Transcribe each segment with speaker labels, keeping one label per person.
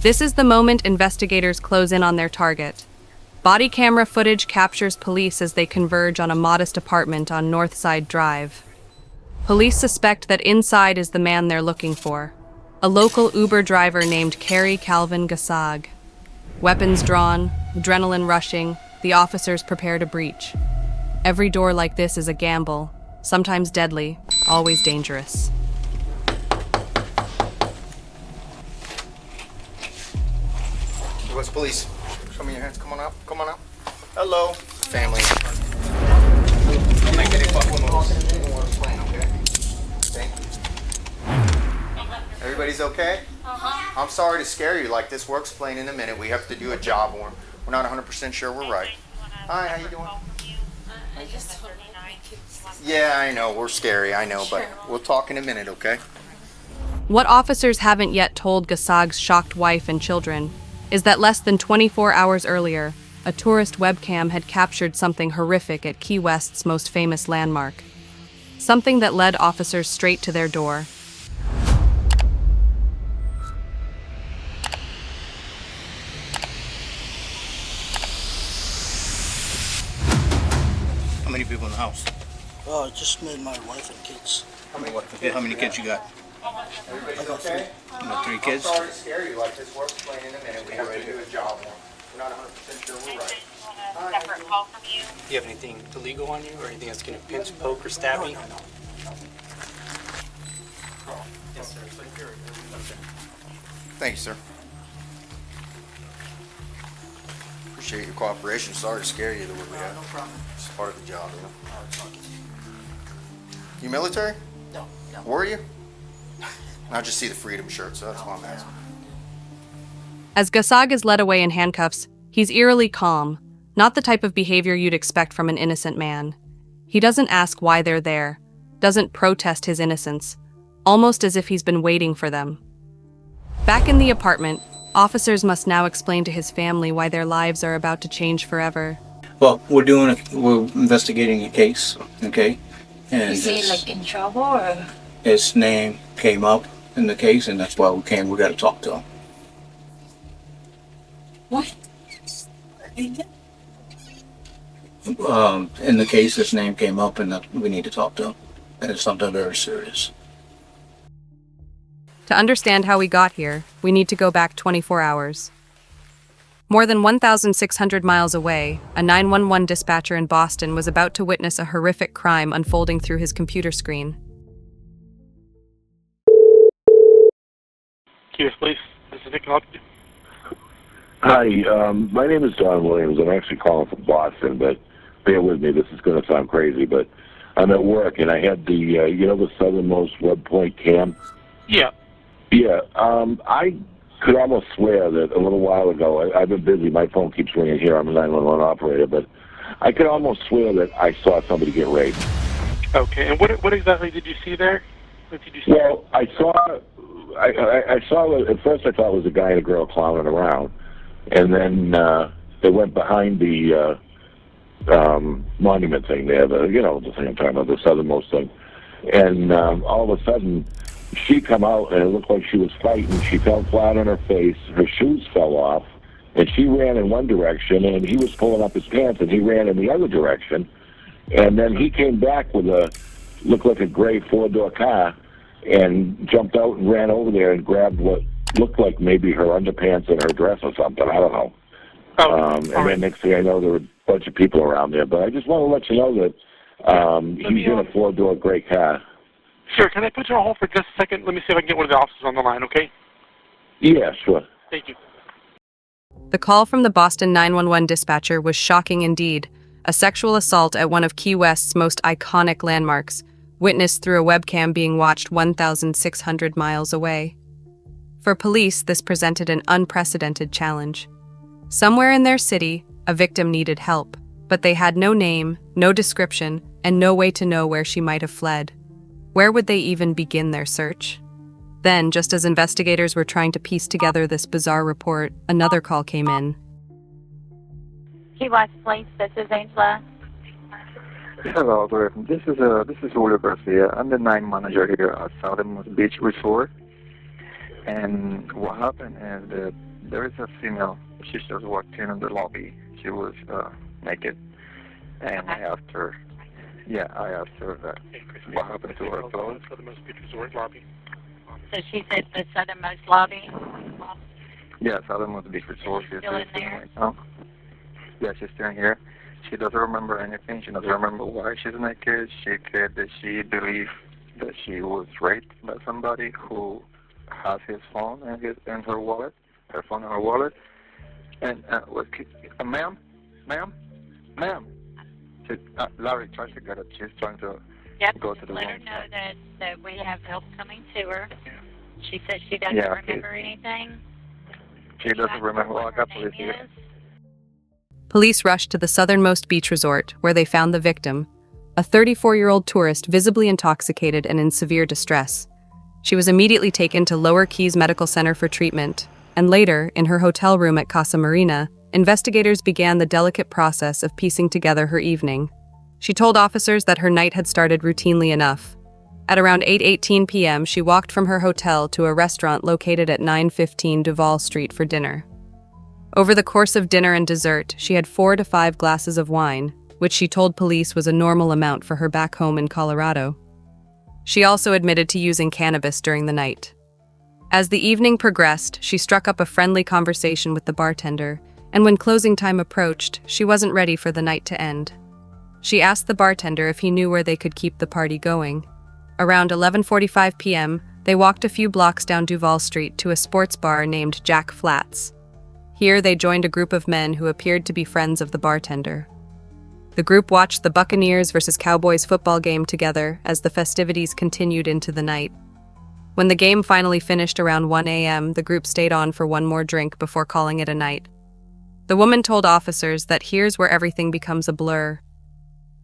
Speaker 1: This is the moment investigators close in on their target. Body camera footage captures police as they converge on a modest apartment on Northside Drive. Police suspect that inside is the man they're looking for, a local Uber driver named Carrie Calvin Gasag. Weapons drawn, adrenaline rushing, the officers prepare to breach. Every door like this is a gamble, sometimes deadly, always dangerous.
Speaker 2: U.S. Police, show me your hands. Come on up. Come on up. Hello, family. I'm not getting fucked with those. Plane, okay? Thank you. Everybody's okay? I'm sorry to scare you like this. We're explaining in a minute. We have to do a job. We're not 100% sure we're right. Hi, how you doing?
Speaker 3: I just don't like my kids.
Speaker 2: Yeah, I know. We're scary. I know, but we'll talk in a minute, okay?
Speaker 1: What officers haven't yet told Gasag's shocked wife and children is that less than 24 hours earlier, a tourist webcam had captured something horrific at Key West's most famous landmark. Something that led officers straight to their door.
Speaker 4: How many people in the house?
Speaker 5: Just me and my wife and kids.
Speaker 4: How many kids you got?
Speaker 2: Everybody's okay?
Speaker 4: You got 3 kids?
Speaker 2: I'm sorry to scare you like this. We're explaining in a minute. We have to do a job. We're not 100% sure we're right.
Speaker 3: Separate call from you.
Speaker 6: Do you have anything illegal on you or anything that's going to pinch, poke, or stab me?
Speaker 5: No.
Speaker 6: Yes, sir. So you're okay.
Speaker 2: Thank you, sir. Appreciate your cooperation. Sorry to scare you the way we have.
Speaker 5: No problem.
Speaker 2: It's part of the job, you know. You military?
Speaker 5: No.
Speaker 2: Were you? I just see the Freedom shirt, so that's why I'm asking.
Speaker 1: As Gasag is led away in handcuffs, he's eerily calm, not the type of behavior you'd expect from an innocent man. He doesn't ask why they're there, doesn't protest his innocence, almost as if he's been waiting for them. Back in the apartment, officers must now explain to his family why their lives are about to change forever.
Speaker 4: Well, we're investigating a case, okay? And
Speaker 3: Is he like in trouble or?
Speaker 4: his name came up in the case, and that's why we got to talk to him.
Speaker 3: What?
Speaker 4: In the case, his name came up, and we need to talk to him. And it's something very serious.
Speaker 1: To understand how we got here, we need to go back 24 hours. More than 1,600 miles away, a 911 dispatcher in Boston was about to witness a horrific crime unfolding through his computer screen.
Speaker 7: Yes, please. This is Nick. Can I help you?
Speaker 8: Hi, my name is Don Williams. I'm actually calling from Boston, but bear with me. This is going to sound crazy, but I'm at work, and I had the, the southernmost web point cam?
Speaker 7: Yeah.
Speaker 8: Yeah, I could almost swear that a little while ago, I've been busy. My phone keeps ringing here. I'm a 911 operator, but I could almost swear that I saw somebody get raped.
Speaker 7: Okay, and what exactly did you see there? What did you see?
Speaker 8: Well, I saw, at first I thought it was a guy and a girl clowning around. And then they went behind the monument thing there, the thing I'm talking about, the southernmost thing. And all of a sudden, she come out, and it looked like she was fighting. She fell flat on her face. Her shoes fell off, and she ran in one direction, and he was pulling up his pants, and he ran in the other direction. And then he came back with looked like a gray 4-door car, and jumped out and ran over there and grabbed what looked like maybe her underpants and her dress or something. I don't know. And then next thing I know, there were a bunch of people around there. But I just want to let you know that he's in a 4-door gray car.
Speaker 7: Sure. Can I put you on hold for just a second? Let me see if I can get one of the officers on the line, okay?
Speaker 8: Yeah, sure.
Speaker 7: Thank you.
Speaker 1: The call from the Boston 911 dispatcher was shocking indeed. A sexual assault at one of Key West's most iconic landmarks, witnessed through a webcam being watched 1,600 miles away. For police, this presented an unprecedented challenge. Somewhere in their city, a victim needed help, but they had no name, no description, and no way to know where she might have fled. Where would they even begin their search? Then, just as investigators were trying to piece together this bizarre report, another call came in.
Speaker 3: Key West Police, this is Angela.
Speaker 9: Hello, this is Julio Garcia. I'm the night manager here at Southernmost Beach Resort. And what happened is that there is a female. She just walked in the lobby. She was naked, and I asked her. Yeah, I asked her that. What happened to her clothes?
Speaker 7: Southernmost Beach Resort lobby.
Speaker 3: So she said the southernmost lobby.
Speaker 9: Yeah, Southernmost Beach Resort. She's
Speaker 3: Still in there?
Speaker 9: right now. Yeah, she's still here. She doesn't remember anything. She doesn't remember why she's naked. She said that she believed that she was raped by somebody who has his phone and her wallet, her phone and her wallet. And ma'am. She, Larry tries to get it. She's trying to
Speaker 3: Yep,
Speaker 9: go to the
Speaker 3: let her
Speaker 9: room.
Speaker 3: know that we have help coming to her. She said she doesn't
Speaker 9: Yeah, okay.
Speaker 3: remember anything.
Speaker 9: She doesn't remember. Well, I got police here.
Speaker 1: Police rushed to the southernmost beach resort, where they found the victim, a 34-year-old tourist visibly intoxicated and in severe distress. She was immediately taken to Lower Keys Medical Center for treatment, and later, in her hotel room at Casa Marina, investigators began the delicate process of piecing together her evening. She told officers that her night had started routinely enough. At around 8:18 p.m., she walked from her hotel to a restaurant located at 915 Duval Street for dinner. Over the course of dinner and dessert, she had 4 to 5 glasses of wine, which she told police was a normal amount for her back home in Colorado. She also admitted to using cannabis during the night. As the evening progressed, she struck up a friendly conversation with the bartender, and when closing time approached, she wasn't ready for the night to end. She asked the bartender if he knew where they could keep the party going. Around 11:45 p.m., they walked a few blocks down Duval Street to a sports bar named Jack Flats. Here, they joined a group of men who appeared to be friends of the bartender. The group watched the Buccaneers versus Cowboys football game together as the festivities continued into the night. When the game finally finished around 1 a.m., the group stayed on for one more drink before calling it a night. The woman told officers that here's where everything becomes a blur.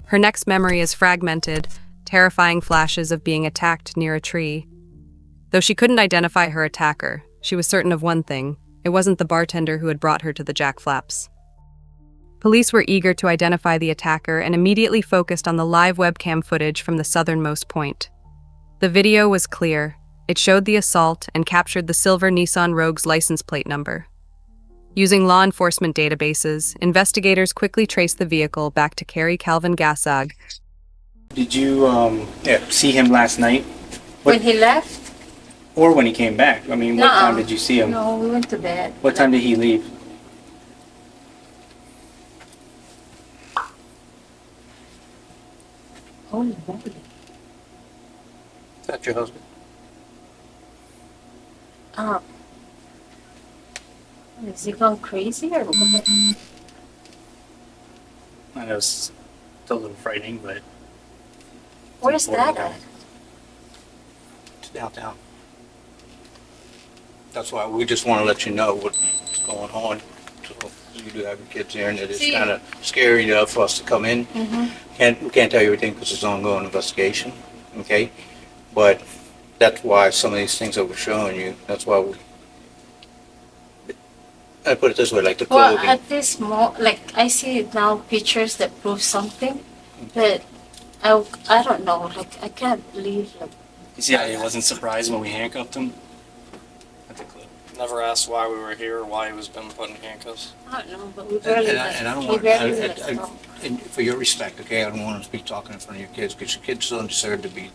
Speaker 1: Her next memory is fragmented, terrifying flashes of being attacked near a tree. Though she couldn't identify her attacker, she was certain of one thing: it wasn't the bartender who had brought her to the Jack Flaps. Police were eager to identify the attacker and immediately focused on the live webcam footage from the southernmost point. The video was clear. It showed the assault and captured the silver Nissan Rogue's license plate number. Using law enforcement databases, investigators quickly traced the vehicle back to Carrie Calvin Gasag.
Speaker 4: Did you see him last night?
Speaker 10: When he left?
Speaker 4: Or when he came back? I mean, what time did you see him?
Speaker 10: No, we went to bed.
Speaker 4: What time did he leave?
Speaker 10: Holy moly.
Speaker 4: Is that your husband?
Speaker 10: Is he gone crazy or what?
Speaker 6: I know it's a little frightening, but
Speaker 10: Where's that at?
Speaker 4: It's downtown. That's why we just want to let you know what's going on. So you do have your kids here, and it is kind of scary enough for us to come in. We can't tell you everything because it's an ongoing investigation, okay? But that's why some of these things that we're showing you, that's why I put it this way, like the clothing.
Speaker 10: Well, at this I see now pictures that prove something, but I don't know, I can't believe,
Speaker 6: you see how he wasn't surprised when we handcuffed him at the club.
Speaker 11: Never asked why we were here or why he was been put in handcuffs.
Speaker 10: I don't know, but we barely
Speaker 4: And I don't want, and for your respect, okay, I don't want to be talking in front of your kids, because your kids don't deserve to be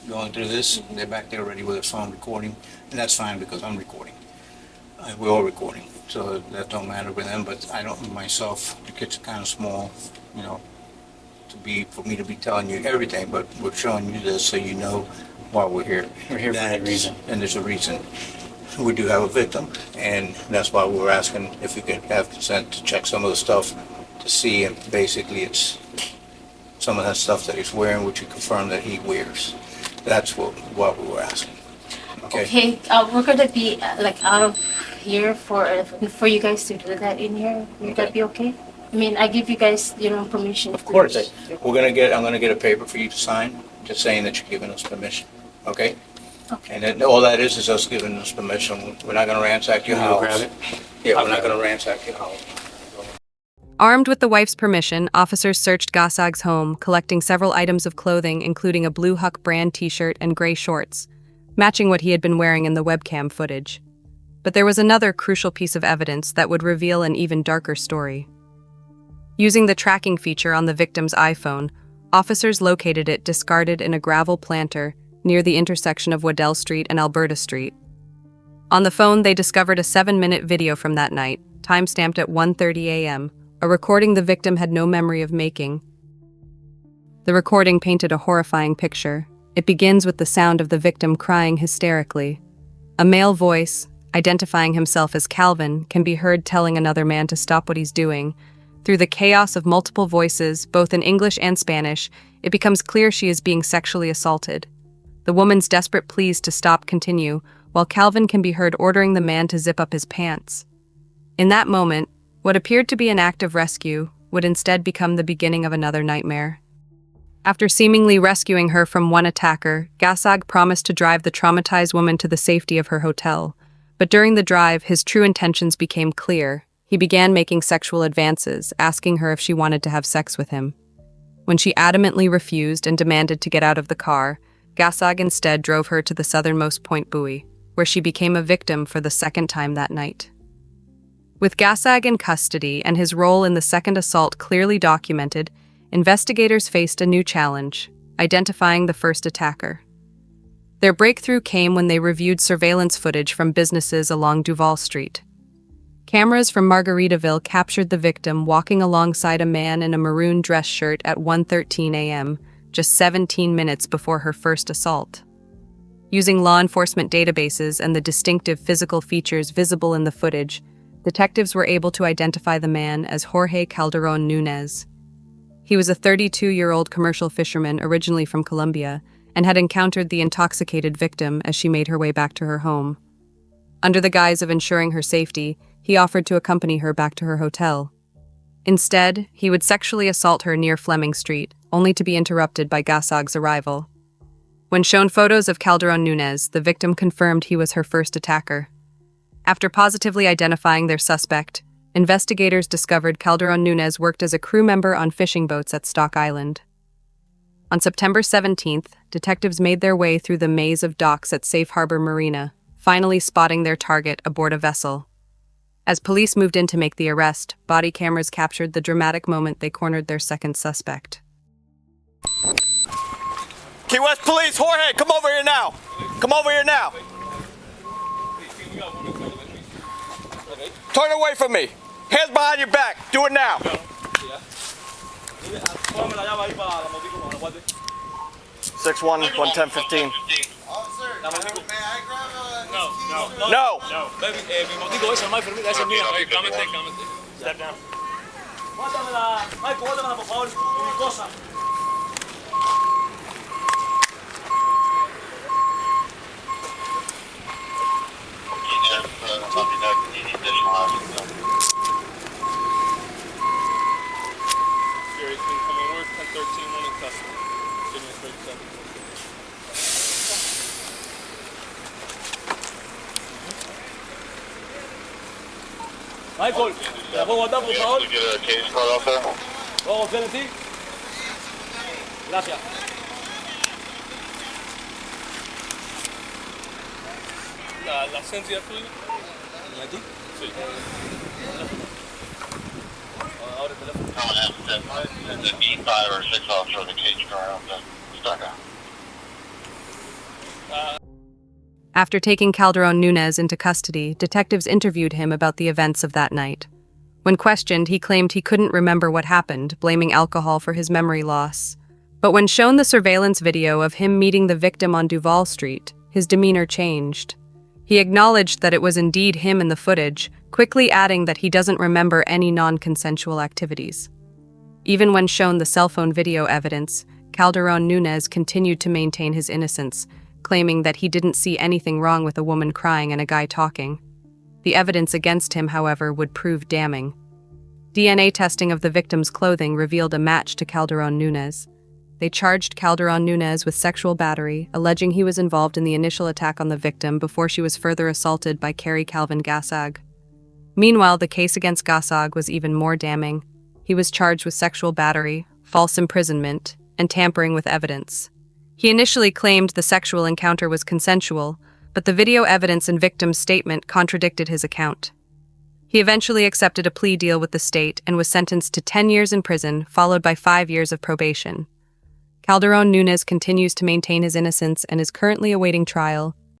Speaker 4: going through this. They're back there already with their phone recording, and that's fine because I'm recording. We're all recording, so that don't matter with them, but I don't, myself, the kids are kind of small, you know, for me to be telling you everything, but we're showing you this so you know why we're here.
Speaker 6: We're here for a reason.
Speaker 4: And there's a reason. We do have a victim, and that's why we were asking if we could have consent to check some of the stuff to see if basically it's some of that stuff that he's wearing, which you confirm that he wears. That's what we were asking.
Speaker 10: Okay, we're gonna be out of here for you guys to do that in here. Would that be okay? I mean, I give you guys, permission.
Speaker 4: Of course. I'm gonna get a paper for you to sign, just saying that you're giving us permission, okay?
Speaker 10: Okay.
Speaker 4: And then all that is us giving us permission. We're not gonna ransack your house.
Speaker 6: Grab it?
Speaker 4: Yeah, we're not gonna ransack your house.
Speaker 1: Armed with the wife's permission, officers searched Gasag's home, collecting several items of clothing, including a Blue Huck brand t-shirt and gray shorts, matching what he had been wearing in the webcam footage. But there was another crucial piece of evidence that would reveal an even darker story. Using the tracking feature on the victim's iPhone, officers located it discarded in a gravel planter near the intersection of Waddell Street and Alberta Street. On the phone, they discovered a 7-minute video from that night, time-stamped at 1:30 a.m., a recording the victim had no memory of making. The recording painted a horrifying picture. It begins with the sound of the victim crying hysterically. A male voice, identifying himself as Calvin, can be heard telling another man to stop what he's doing. Through the chaos of multiple voices, both in English and Spanish, it becomes clear she is being sexually assaulted. The woman's desperate pleas to stop continue, while Calvin can be heard ordering the man to zip up his pants. In that moment, what appeared to be an act of rescue would instead become the beginning of another nightmare. After seemingly rescuing her from one attacker, Gasag promised to drive the traumatized woman to the safety of her hotel. But during the drive, his true intentions became clear. He began making sexual advances, asking her if she wanted to have sex with him. When she adamantly refused and demanded to get out of the car, Gasag instead drove her to the southernmost point buoy, where she became a victim for the second time that night. With Gasag in custody and his role in the second assault clearly documented, investigators faced a new challenge, identifying the first attacker. Their breakthrough came when they reviewed surveillance footage from businesses along Duval Street. Cameras from Margaritaville captured the victim walking alongside a man in a maroon dress shirt at 1:13 a.m., just 17 minutes before her first assault. Using law enforcement databases and the distinctive physical features visible in the footage, detectives were able to identify the man as Jorge Calderon Nunez. He was a 32-year-old commercial fisherman originally from Colombia and had encountered the intoxicated victim as she made her way back to her home. Under the guise of ensuring her safety, he offered to accompany her back to her hotel. Instead, he would sexually assault her near Fleming Street, only to be interrupted by Gasag's arrival. When shown photos of Calderon Nunez, the victim confirmed he was her first attacker. After positively identifying their suspect, investigators discovered Calderon Nunez worked as a crew member on fishing boats at Stock Island. On September 17th, detectives made their way through the maze of docks at Safe Harbor Marina, finally spotting their target aboard a vessel. As police moved in to make the arrest, body cameras captured the dramatic moment they cornered their second suspect.
Speaker 12: Key West Police, Jorge, come over here now. Come over here now. Turn away from me. Hands behind your back. Do it now. 6'1", 110, 15. No.
Speaker 11: Step down. Gary's been coming work, 1013, one in custody. Give me a 37. Michael, ¿la puedo guardar, por favor? ¿Puedo confiar en ti? Gracias. ¿La licencia es tuya? ¿La aquí? Sí. Ahora el teléfono.
Speaker 13: The B5 or 6 officer of the cage car out the stuck out.
Speaker 1: After taking Calderon Nunez into custody, detectives interviewed him about the events of that night. When questioned, he claimed he couldn't remember what happened, blaming alcohol for his memory loss. But when shown the surveillance video of him meeting the victim on Duval Street, his demeanor changed. He acknowledged that it was indeed him in the footage, quickly adding that he doesn't remember any non-consensual activities. Even when shown the cell phone video evidence, Calderon Nunez continued to maintain his innocence, claiming that he didn't see anything wrong with a woman crying and a guy talking. The evidence against him, however, would prove damning. DNA testing of the victim's clothing revealed a match to Calderon Nunez. They charged Calderon Nunez with sexual battery, alleging he was involved in the initial attack on the victim before she was further assaulted by Carrie Calvin Gasag. Meanwhile, the case against Gasag was even more damning. He was charged with sexual battery, false imprisonment, and tampering with evidence. He initially claimed the sexual encounter was consensual, but the video evidence and victim's statement contradicted his account. He eventually accepted a plea deal with the state and was sentenced to 10 years in prison, followed by 5 years of probation. Calderon Nunes continues to maintain his innocence and is currently awaiting trial,